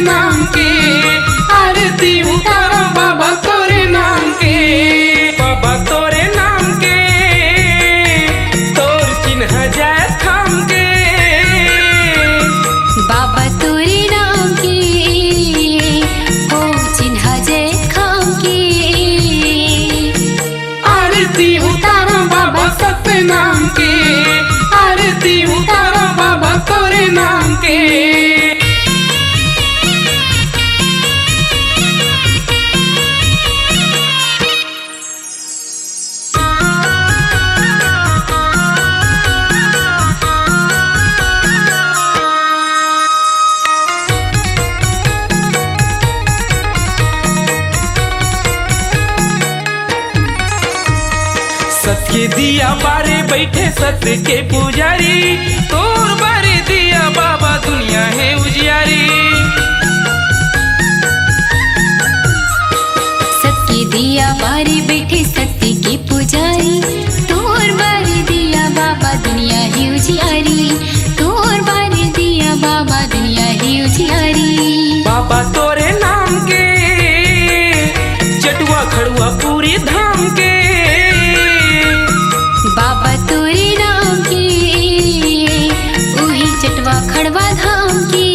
नाम के, आरती उतारो बाबा तोरे नाम के, बाबा तोरे नाम के, तोर चिन्ह जाए थाम के, बाबा तोरे नाम के, हो चिन्ह जय खाम के, आरती उतारो बाबा सत्य नाम के, आरती उतारो बाबा तोरे नाम के। सत्य दिया बारे बैठे सत्य के पुजारी, तोर बारे दिया बाबा दुनिया है उजियारी। सत्य दिया बारे बैठे सत्य के पुजारी, तोर बारे दिया बाबा दुनिया है उजियारी, तोर बारे दिया बाबा दुनिया है उजियारी। बाबा तोरे नाम के, जटुआ खड़ुआ पूरी धाम के, बाबा तोरे नाम के, उही चटवा खड़वा धाम के,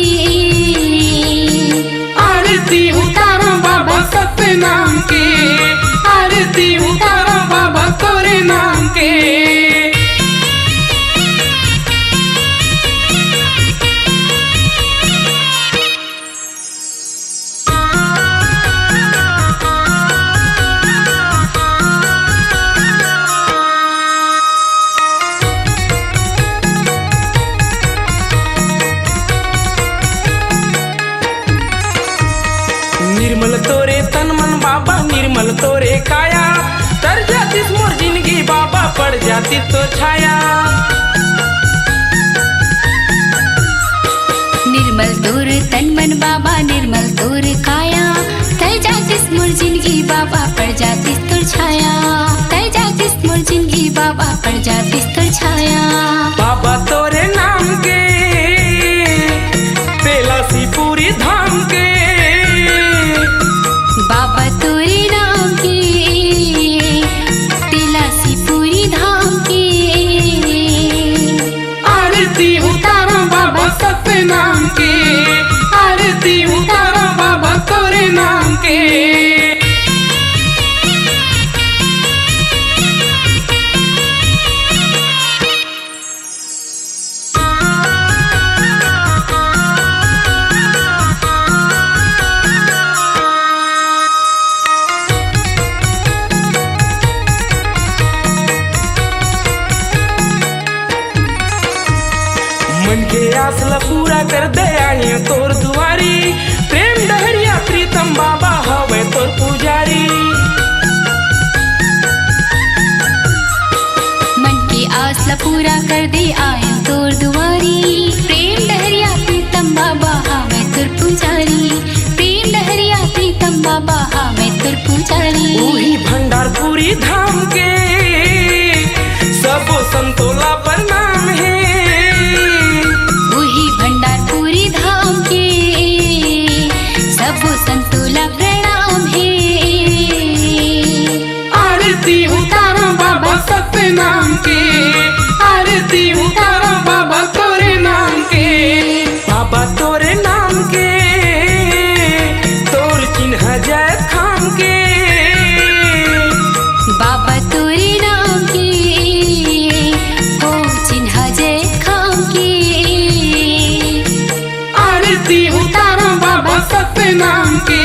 आरती उतारो बाबा सत्य नाम के, आरती उतारो बाबा तोरे नाम के। निर्मल तोरे तन मन बाबा, निर्मल तोरे काया, तर जातीस मोर जिंदगी बाबा, पड़ जाती तो छाया। निर्मल तोर तन मन बाबा, निर्मल तोर काया, तय जातिस मोर जिंदगी बाबा, पड़ जातिस तोर छाया, तय जातिस मोर जिंदगी बाबा, पड़ जातिस तोर छाया। बाबा तोरे नाम के, तेलासी पूरी धाम के, बाबा तोरे नाम के, तिलासी पूरी धाम के, आरती उतारो बाबा सत्य नाम के, आरती उतारो बाबा तोरे नाम के। मन के आसला पूरा कर दे आई तोर दुआरी, प्रेम डहरिया प्रीतम बाबा हवे तोर पुजारी। मन के आसला पूरा कर दे आए तोर दुआरी, प्रेम डहरिया प्रीतम बाबा हमें तुर पुजारी, प्रेम डहरिया प्रीतम बाबा हमें तुर पुजारी। वही भंडार पूरी धाम के, सबो संतोला पर नाम है, वही भंडार पूरी धाम के, सबो संतोला प्रणाम है। आरती उतारो बाबा सत्य नाम के, आरती उतारो बाबा तोरे नाम के, बाबा तोरे नाम के, तोर चिन्ह जाए थाम के, बाबा तोरे नाम के, हो चिन्ह जय खाम के, आरती उतारो बाबा सत्य नाम के,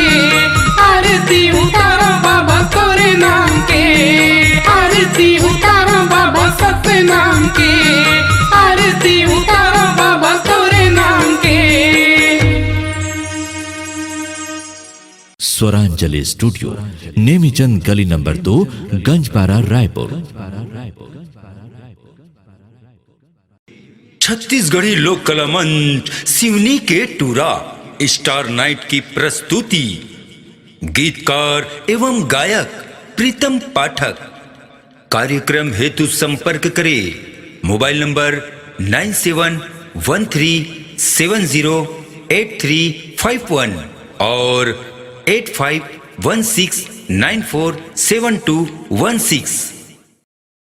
आरती उतारो बाबा तोरे नाम के, आरती उतारो बाबा सत्य नाम के, आरती उतारो बाबा तोरे नाम के। स्वरांजलि स्टूडियो, नेमीचंद गली नंबर 2, गंजपारा, रायपुर। छत्तीसगढ़ी लोक कला मंच सिवनी के टूरा स्टार नाइट की प्रस्तुति, गीतकार एवं गायक प्रीतम पाठक। कार्यक्रम हेतु संपर्क करें मोबाइल नंबर 971370 8351 और 8516947216।